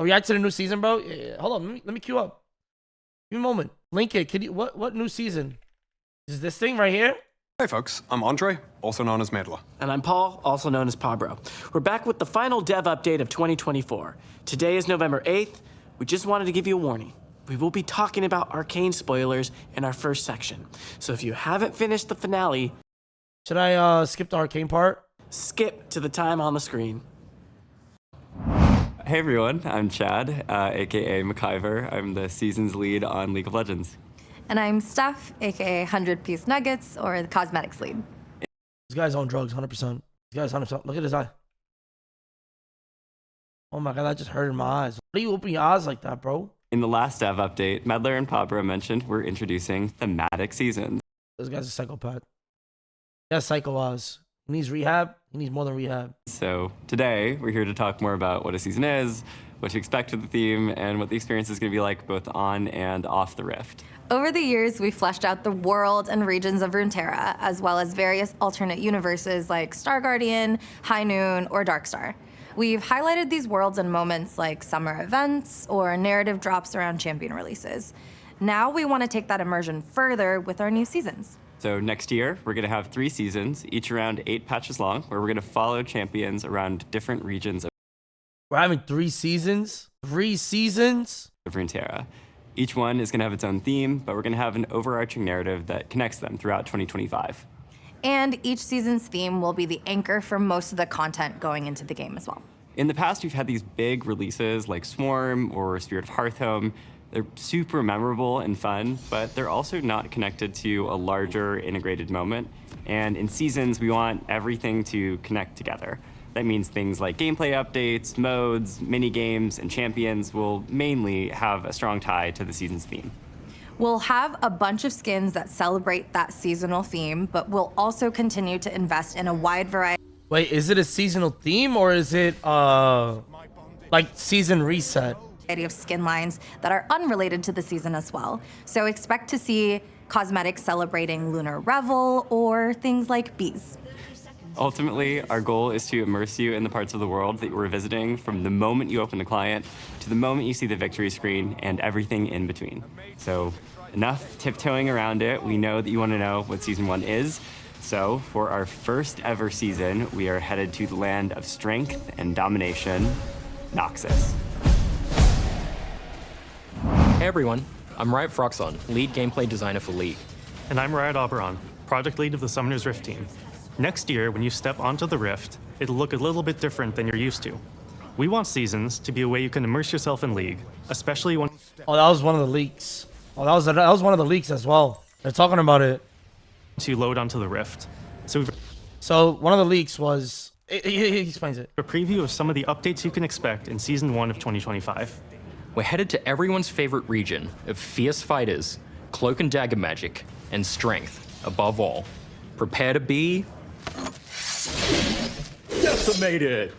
React to the new season, bro. Yeah. Hold on, let me queue up. Give me a moment. Link it. Can you what new season? Is this thing right here? Hey folks, I'm Andre, also known as Mandela. And I'm Paul, also known as Pabro. We're back with the final dev update of 2024. Today is November 8th. We just wanted to give you a warning. We will be talking about Arcane spoilers in our first section. So if you haven't finished the finale, should I skip the Arcane part? Skip to the time on the screen. Hey everyone, I'm Chad, aka McIver. I'm the seasons lead on League of Legends. And I'm Steph, aka 100-Piece Nuggets, or the cosmetics lead. This guy's on drugs, 100%. This guy's 100%. Look at his eye. Oh my god, that just hurt in my eyes. Why do you open your eyes like that, bro? In the last dev update, Medler and Pabra mentioned we're introducing thematic seasons. This guy's a psychopath. He has psycho eyes. He needs rehab. He needs more than rehab. So today, we're here to talk more about what a season is, what to expect with the theme, and what the experience is going to be like both on and off the Rift. Over the years, we fleshed out the world and regions of Runeterra, as well as various alternate universes like Star Guardian, High Noon, or Darkstar. We've highlighted these worlds in moments like summer events or narrative drops around champion releases. Now we want to take that immersion further with our new seasons. So next year, we're going to have 3 seasons, each around 8 patches long, where we're going to follow champions around different regions of We're having 3 seasons? 3 seasons? Runeterra. Each one is going to have its own theme, but we're going to have an overarching narrative that connects them throughout 2025. And each season's theme will be the anchor for most of the content going into the game as well. In the past, we've had these big releases like Swarm or Spirit of Hearthhome. They're super memorable and fun, but they're also not connected to a larger integrated moment. And in seasons, we want everything to connect together. That means things like gameplay updates, modes, mini games, and champions will mainly have a strong tie to the season's theme. We'll have a bunch of skins that celebrate that seasonal theme, but we'll also continue to invest in a wide variety. Wait, is it a seasonal theme or is it like season reset? Of skin lines that are unrelated to the season as well. So expect to see cosmetics celebrating Lunar Revel or things like bees. Ultimately, our goal is to immerse you in the parts of the world that you're visiting from the moment you open the client to the moment you see the victory screen and everything in between. So enough tiptoeing around it. We know that you want to know what Season 1 is. So for our first ever season, we are headed to the land of strength and domination, Noxus. Hey everyone, I'm Riot Froxon, lead gameplay designer for League. And I'm Riot Oberon, project lead of the Summoner's Rift team. Next year, when you step onto the Rift, it'll look a little bit different than you're used to. We want seasons to be a way you can immerse yourself in League, especially when... Oh, that was one of the leaks. Oh, that was one of the leaks as well. They're talking about it. ...you load onto the Rift. So one of the leaks was... He explains it. A preview of some of the updates you can expect in Season 1 of 2025. We're headed to everyone's favorite region of fierce fighters, cloak and dagger magic, and strength, above all. Prepare to be... decimated!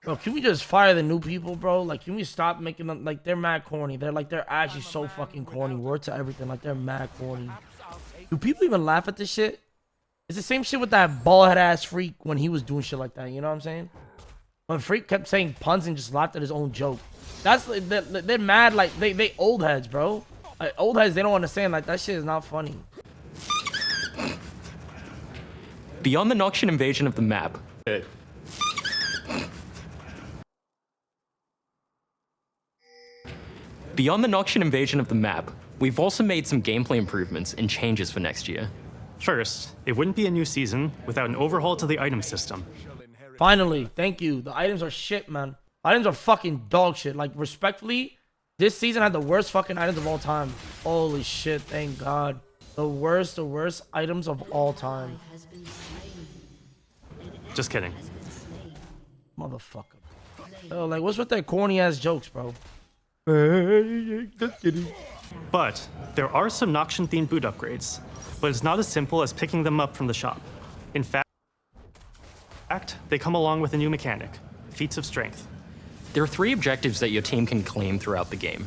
Bro, can we just fire the new people, bro? Like, can we stop making them, like, they're mad corny. They're actually so fucking corny. Word to everything, like, they're mad corny. Do people even laugh at this shit? It's the same shit with that bald-head ass freak when he was doing shit like that, you know what I'm saying? When Freak kept saying puns and just laughed at his own joke. They're mad, like, they old heads, bro. Like, old heads, they don't understand, like, that shit is not funny. Beyond the Noxian invasion of the map. Beyond the Noxian invasion of the map, we've also made some gameplay improvements and changes for next year. First, it wouldn't be a new season without an overhaul to the item system. Finally, thank you. The items are shit, man. Items are fucking dog shit. Like, respectfully, this season had the worst fucking items of all time. Holy shit, thank God. The worst items of all time. Just kidding. Motherfucker. Oh, like, what's with that corny ass jokes, bro? Just kidding. But there are some Noxian themed boot upgrades, but it's not as simple as picking them up from the shop. In fact, they come along with a new mechanic, Feats of Strength. There are 3 objectives that your team can claim throughout the game.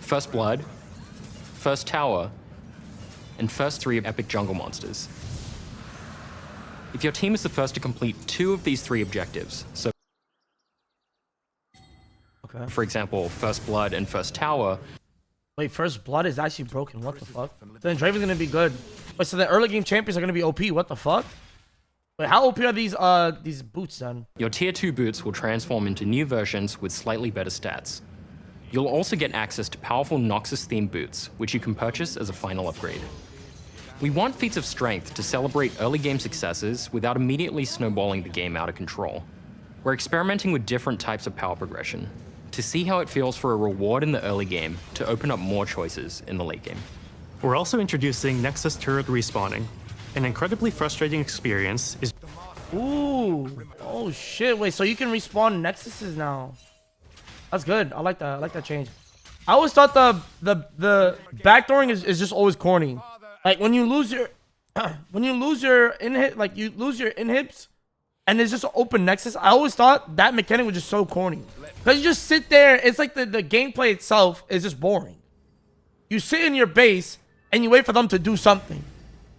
First Blood, First Tower, and first 3 epic jungle monsters. If your team is the first to complete 2 of these 3 objectives, so Okay. For example, First Blood and First Tower. Wait, First Blood is actually broken. What the fuck? Then Draven's gonna be good. Wait, so the early game champions are gonna be OP. What the fuck? Wait, how OP are these boots then? Your Tier 2 boots will transform into new versions with slightly better stats. You'll also get access to powerful Noxus-themed boots, which you can purchase as a final upgrade. We want feats of strength to celebrate early game successes without immediately snowballing the game out of control. We're experimenting with different types of power progression to see how it feels for a reward in the early game to open up more choices in the late game. We're also introducing Nexus turret respawning. An incredibly frustrating experience is Ooh. Oh shit. Wait, so you can respawn Nexuses now. That's good. I like that. I like that change. I always thought the backdooring is just always corny. Like when you lose your inhib, like you lose your inhibs and there's just an open Nexus. I always thought that mechanic was just so corny. Because you just sit there, it's like the gameplay itself is just boring. You sit in your base and you wait for them to do something.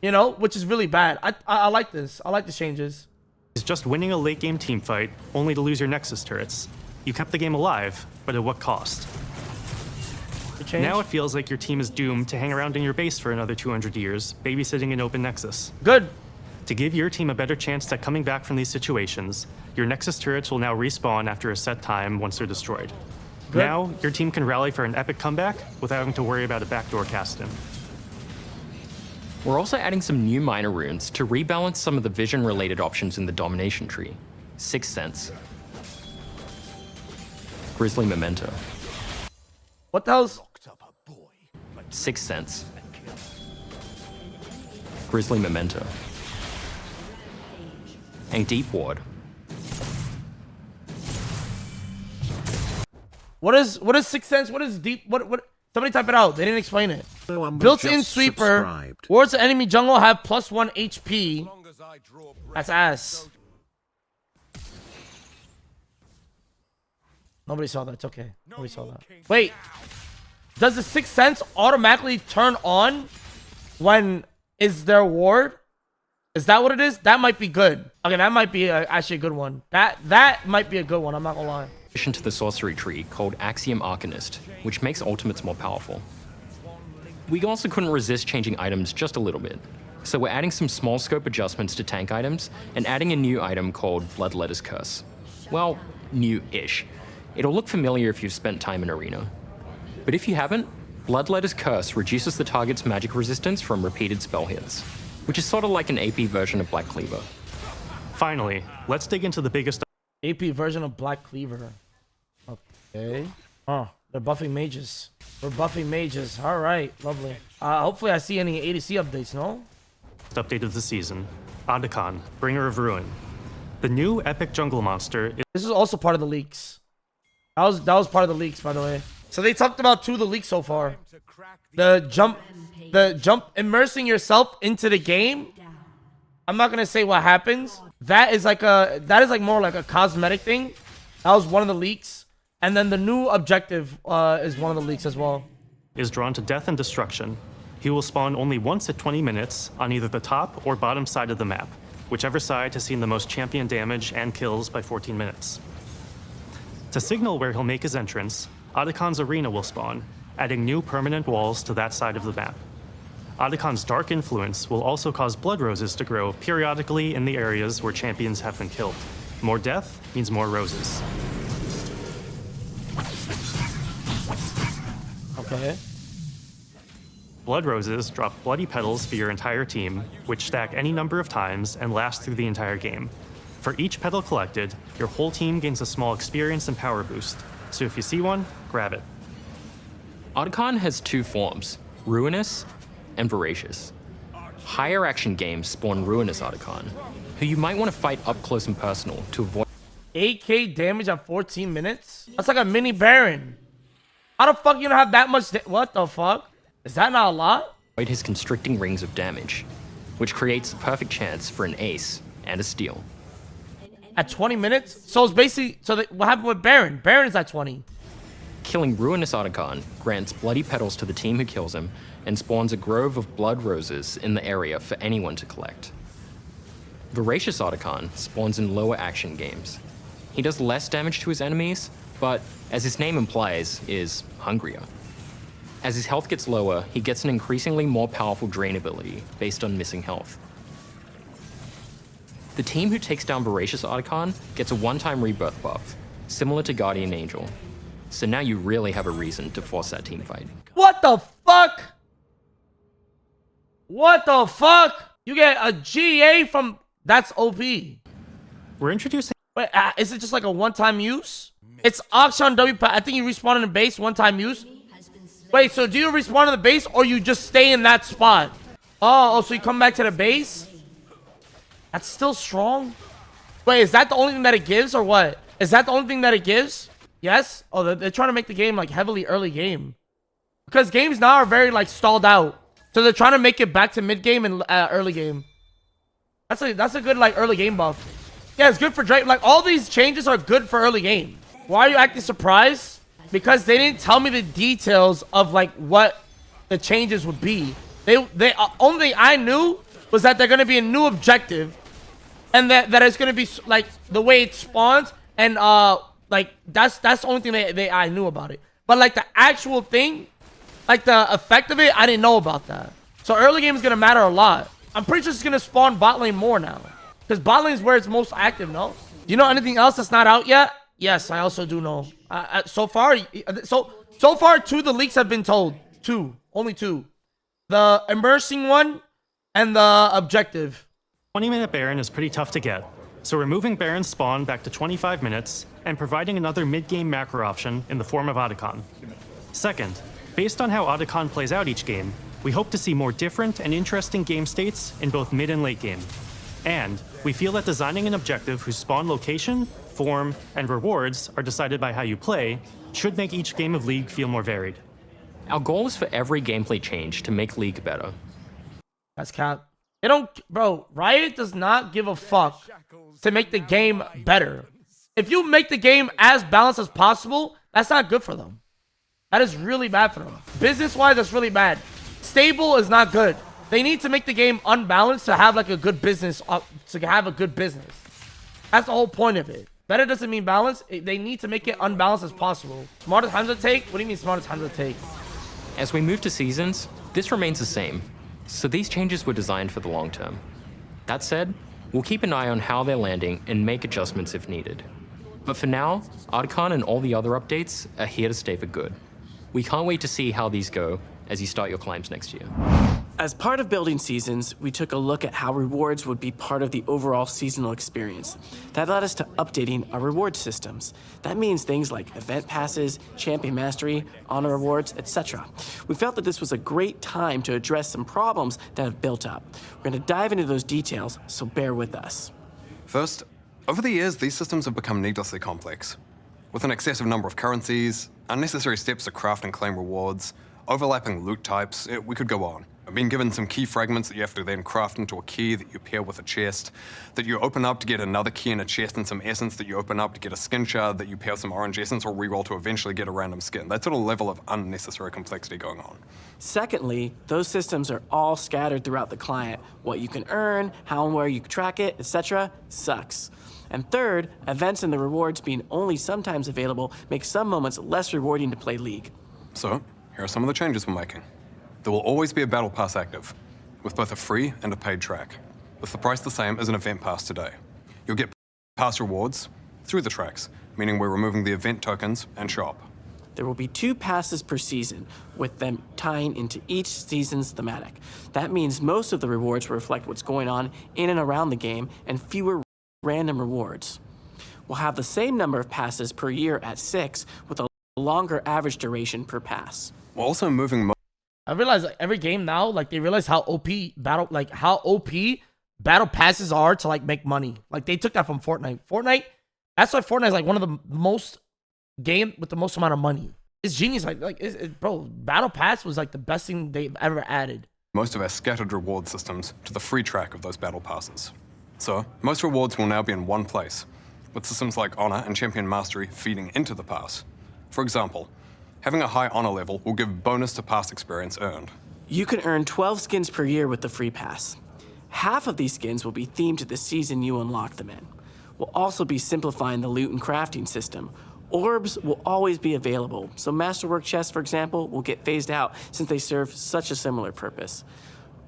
You know, which is really bad. I like this. I like the changes. just winning a late game team fight only to lose your Nexus turrets. You kept the game alive, but at what cost? Now it feels like your team is doomed to hang around in your base for another 200 years, babysitting an open Nexus. Good. To give your team a better chance at coming back from these situations, your Nexus turrets will now respawn after a set time once they're destroyed. Good. Now, your team can rally for an epic comeback without having to worry about a backdoor cast-in. We're also adding some new minor runes to rebalance some of the vision-related options in the domination tree. Sixth Sense. Grizzly Memento. What the hell's... Sixth Sense. Grizzly Memento. And Deep Ward. What is Sixth Sense? What is deep? What? Somebody type it out. They didn't explain it. Built-in sweeper. Wards the enemy jungle have +1 HP. That's ass. Nobody saw that. It's okay. Nobody saw that. Wait. Does the Sixth Sense automatically turn on when is their ward? Is that what it is? That might be good. Okay, that might be actually a good one. That might be a good one. I'm not gonna lie. Addition to the sorcery tree called Axiom Arcanist, which makes ultimates more powerful. We also couldn't resist changing items just a little bit. So we're adding some small scope adjustments to tank items and adding a new item called Bloodletter's Curse. Well, new-ish. It'll look familiar if you've spent time in Arena. But if you haven't, Bloodletter's Curse reduces the target's magic resistance from repeated spell hits, which is sort of like an AP version of Black Cleaver. Finally, let's dig into the biggest... AP version of Black Cleaver. Okay. Oh, they're buffing mages. We're buffing mages. All right, lovely. Hopefully I see any ADC updates, no? update of the season, Adakon, Bringer of Ruin. The new epic jungle monster is... This is also part of the leaks. That was part of the leaks, by the way. So they talked about 2 of the leaks so far. The jump immersing yourself into the game. I'm not gonna say what happens. That is like more like a cosmetic thing. That was one of the leaks. And then the new objective is one of the leaks as well. Is drawn to death and destruction. He will spawn only once at 20 minutes on either the top or bottom side of the map, whichever side has seen the most champion damage and kills by 14 minutes. To signal where he'll make his entrance, Adakon's arena will spawn, adding new permanent walls to that side of the map. Adakon's dark influence will also cause blood roses to grow periodically in the areas where champions have been killed. More death means more roses. Okay. Blood roses drop bloody petals for your entire team, which stack any number of times and last through the entire game. For each petal collected, your whole team gains a small experience and power boost, so if you see one, grab it. Adakon has 2 forms, Ruinous and Voracious. Higher action games spawn Ruinous Adakon, who you might want to fight up close and personal to avoid 8k damage on 14 minutes? That's like a mini Baron. How the fuck you don't have that much what the fuck? Is that not a lot? his constricting rings of damage, which creates the perfect chance for an ace and a steal. At 20 minutes? So it's basically... what happened with Baron? Baron is at 20. Killing Ruinous Adakon grants bloody petals to the team who kills him and spawns a grove of blood roses in the area for anyone to collect. Voracious Adakon spawns in lower action games. He does less damage to his enemies, but as his name implies, is hungrier. As his health gets lower, he gets an increasingly more powerful drain ability based on missing health. The team who takes down Voracious Archon gets a one-time rebirth buff, similar to Guardian Angel. So now you really have a reason to force that team fight. What the fuck? What the fuck? You get a GA from... That's OP. We're introducing Wait, is it just like a one-time use? It's Akshan W. I think you respawn in the base, one-time use. Wait, so do you respawn in the base or you just stay in that spot? Oh, so you come back to the base? That's still strong? Wait, is that the only thing that it gives or what? Is that the only thing that it gives? Yes? Oh, they're trying to make the game like heavily early game. Because games now are very like stalled out. So they're trying to make it back to mid game and early game. That's a good like early game buff. Yeah, it's good for Drake. Like all these changes are good for early game. Why are you acting surprised? Because they didn't tell me the details of like what the changes would be. They only thing I knew was that they're gonna be a new objective, and that it's gonna be like the way it spawns, and like that's the only thing I knew about it. But like the actual thing, like the effect of it, I didn't know about that. So early game is gonna matter a lot. I'm pretty sure it's gonna spawn bot lane more now, because bot lane is where it's most active. No, do you know anything else that's not out yet? Yes, I also do know. So far, two of the leaks have been told. Only two. The immersing one and the objective. 20-minute Baron is pretty tough to get, so we're moving Baron's spawn back to 25 minutes and providing another mid-game macro option in the form of Otacon. Second, based on how Otacon plays out each game, we hope to see more different and interesting game states in both mid and late game. And we feel that designing an objective whose spawn location, form, and rewards are decided by how you play should make each game of League feel more varied. Our goal is for every gameplay change to make League better. That's cap. They don't, bro. Riot does not give a fuck to make the game better. If you make the game as balanced as possible, that's not good for them. That is really bad for them. Business-wise, that's really bad. Stable is not good. They need to make the game unbalanced to have like a good business, to have a good business. That's the whole point of it. Better doesn't mean balance. They need to make it unbalanced as possible. Smartest times to take? What do you mean smartest times to take? As we move to seasons, this remains the same. So these changes were designed for the long term. That said, we'll keep an eye on how they're landing and make adjustments if needed. But for now, Archon and all the other updates are here to stay for good. We can't wait to see how these go as you start your climbs next year. As part of building seasons, we took a look at how rewards would be part of the overall seasonal experience. That led us to updating our reward systems. That means things like event passes, champion mastery, honor rewards, etc. We felt that this was a great time to address some problems that have built up. We're going to dive into those details, so bear with us. First, over the years, these systems have become needlessly complex. With an excessive number of currencies, unnecessary steps to craft and claim rewards, overlapping loot types, we could go on. I've been given some key fragments that you have to then craft into a key that you pair with a chest, that you open up to get another key in a chest and some essence that you open up to get a skin shard that you pair some orange essence or reroll to eventually get a random skin. That sort of level of unnecessary complexity going on. Secondly, those systems are all scattered throughout the client. What you can earn, how and where you track it, etc. sucks. And third, events and the rewards being only sometimes available make some moments less rewarding to play League. So, here are some of the changes we're making. There will always be a battle pass active, with both a free and a paid track, with the price the same as an event pass today. You'll get pass rewards through the tracks, meaning we're removing the event tokens and shop. There will be 2 passes per season, with them tying into each season's thematic. That means most of the rewards will reflect what's going on in and around the game, and fewer random rewards. We'll have the same number of passes per year at 6, with a longer average duration per pass. We're also moving I realize like, every game now, like they realize how OP battle passes are to like make money. Like they took that from Fortnite. That's why Fortnite is like one of the most game with the most amount of money. It's genius. Bro, battle pass was like the best thing they've ever added. Most of our scattered reward systems to the free track of those battle passes. So, most rewards will now be in one place, with systems like Honor and Champion Mastery feeding into the pass. For example, having a high Honor level will give bonus to past experience earned. You can earn 12 skins per year with the free pass. Half of these skins will be themed to the season you unlock them in. we'll also be simplifying the loot and crafting system. Orbs will always be available, so Masterwork chests, for example, will get phased out since they serve such a similar purpose.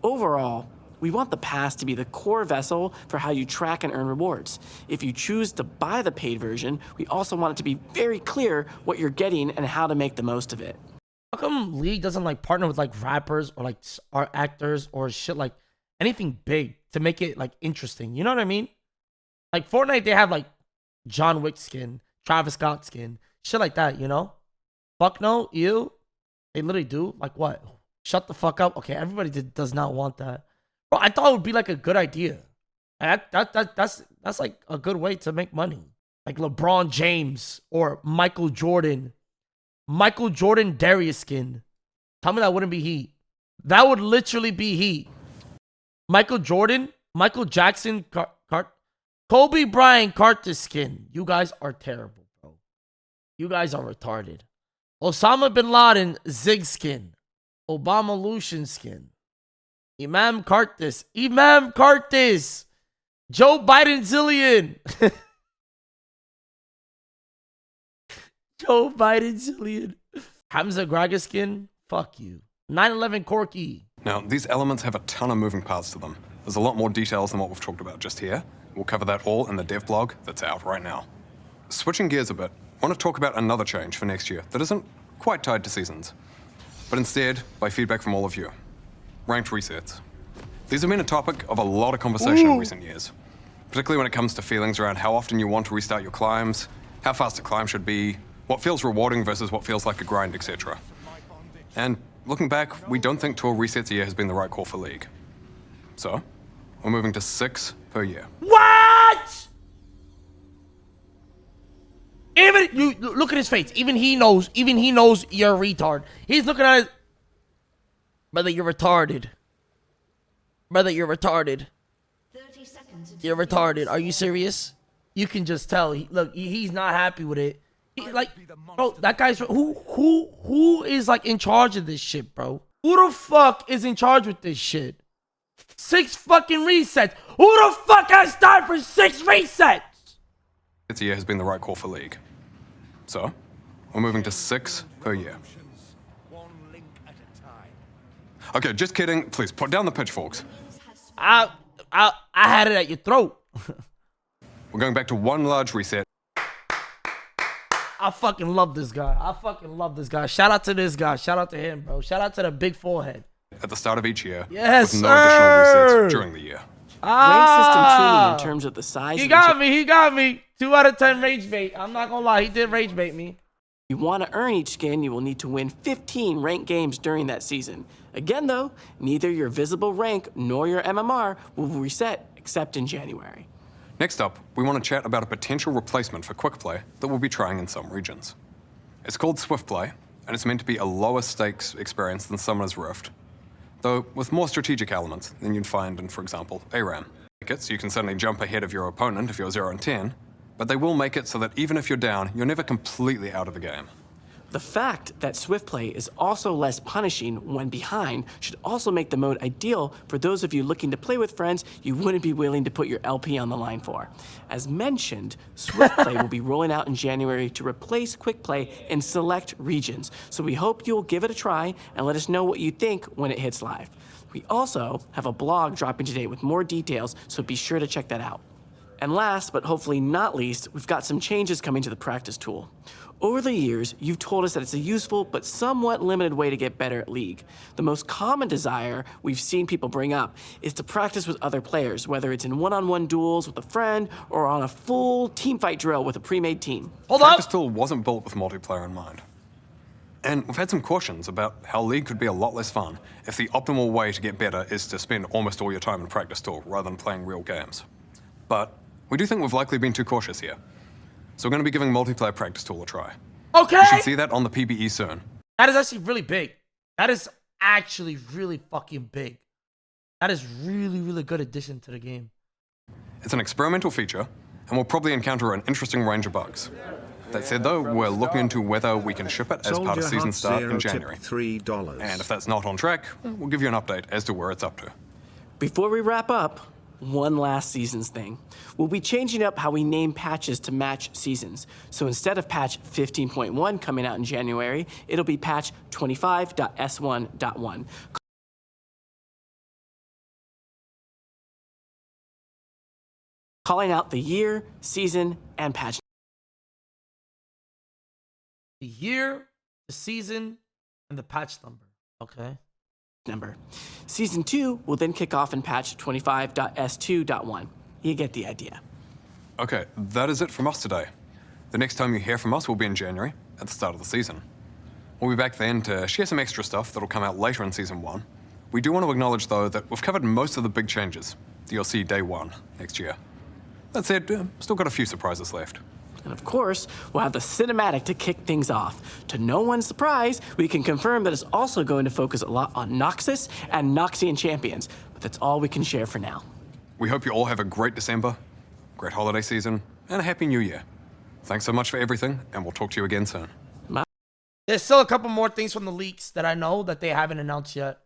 Overall, we want the pass to be the core vessel for how you track and earn rewards. If you choose to buy the paid version, we also want it to be very clear what you're getting and how to make the most of it. How come League doesn't like partner with like rappers or like art actors or shit, like anything big to make it like interesting? You know what I mean? Like Fortnite, they have like John Wick skin, Travis Scott skin, shit like that, you know? Fuck no, ew. They literally do. Like what? Shut the fuck up. Okay, everybody does not want that. Bro, I thought it would be like a good idea. That's like a good way to make money. Like LeBron James or Michael Jordan. Michael Jordan Darius skin. Tell me that wouldn't be heat. That would literally be heat. Michael Jordan, Michael Jackson, Kobe Bryant Carter skin. You guys are terrible, bro. You guys are retarded. Osama Bin Laden Zig skin. Obama Lucian skin. Imam Curtis. Joe Biden Zillion. Joe Biden Zillion. Hamza Graga skin. Fuck you. 9/11 Corky. Now, these elements have a ton of moving parts to them. There's a lot more details than what we've talked about just here. We'll cover that all in the dev blog that's out right now. Switching gears a bit, I want to talk about another change for next year that isn't quite tied to seasons, but instead by feedback from all of you. Ranked resets. These have been a topic of a lot of conversation in recent years, particularly when it comes to feelings around how often you want to restart your climbs, how fast a climb should be, what feels rewarding versus what feels like a grind, etc. And looking back, we don't think 12 resets a year has been the right call for League. So, we're moving to 6 per year. What? Even you look at his face. Even he knows you're a retard. He's looking at it. Brother, you're retarded. Brother, you're retarded. 30 seconds. You're retarded. Are you serious? You can just tell. He's not happy with it. Bro, that guy's who is like in charge of this shit, bro? Who the fuck is in charge with this shit? 6 fucking resets. Who the fuck has time for 6 resets? It's a year has been the right call for League. So, we're moving to 6 per year. Okay, just kidding. Please put down the pitchforks. I had it at your throat. We're going back to 1 large reset. I fucking love this guy. Shout out to this guy. Shout out to him, bro. Shout out to the big forehead. At the start of each year. Yes, with no sir. additional resets during the year. Rank system tuning in terms of the size. He got me. 2 out of 10 rage bait. I'm not gonna lie, he did rage bait me. If you want to earn each skin, you will need to win 15 ranked games during that season. Again though, neither your visible rank nor your MMR will reset except in January. Next up, we want to chat about a potential replacement for quick play that we'll be trying in some regions. It's called swiftplay, and it's meant to be a lower stakes experience than Summoner's Rift, though with more strategic elements than you'd find in, for example, ARAM. Make it so you can suddenly jump ahead of your opponent if you're 0 and 10, but they will make it so that even if you're down, you're never completely out of the game. The fact that swiftplay is also less punishing when behind should also make the mode ideal for those of you looking to play with friends you wouldn't be willing to put your LP on the line for. As mentioned, swiftplay will be rolling out in January to replace quick play in select regions, so we hope you'll give it a try and let us know what you think when it hits live. We also have a blog dropping today with more details, so be sure to check that out. And last, but hopefully not least, we've got some changes coming to the practice tool. Over the years, you've told us that it's a useful but somewhat limited way to get better at League. The most common desire we've seen people bring up is to practice with other players, whether it's in one-on-one duels with a friend or on a full teamfight drill with a pre-made team. Practice tool wasn't built with multiplayer in mind. And we've had some questions about how League could be a lot less fun if the optimal way to get better is to spend almost all your time in practice tool rather than playing real games. But we do think we've likely been too cautious here. So we're going to be giving multiplayer practice tool a try. Okay. You should see that on the PBE soon. That is actually really big. That is actually really fucking big. That is really good addition to the game. It's an experimental feature, and we'll probably encounter an interesting range of bugs. That said though, we're looking into whether we can ship it as part of season start in January. $3. And if that's not on track, we'll give you an update as to where it's up to. Before we wrap up, one last seasons thing. We'll be changing up how we name patches to match seasons. So instead of patch 15.1 coming out in January, it'll be patch 25.s1.1. Calling out the year, season, and patch The year, the season, and the patch number. Okay. number. Season 2 will then kick off in patch 25.s2.1. You get the idea. Okay, that is it from us today. The next time you hear from us will be in January, at the start of the season. We'll be back then to share some extra stuff that'll come out later in Season 1. We do want to acknowledge, though, that we've covered most of the big changes that you'll see day 1 next year. That said, still got a few surprises left. And of course, we'll have the cinematic to kick things off. To no one's surprise, we can confirm that it's also going to focus a lot on Noxus and Noxian champions, but that's all we can share for now. We hope you all have a great December, great holiday season, and a happy new year. Thanks so much for everything, and we'll talk to you again soon. There's still a couple more things from the leaks that I know that they haven't announced yet.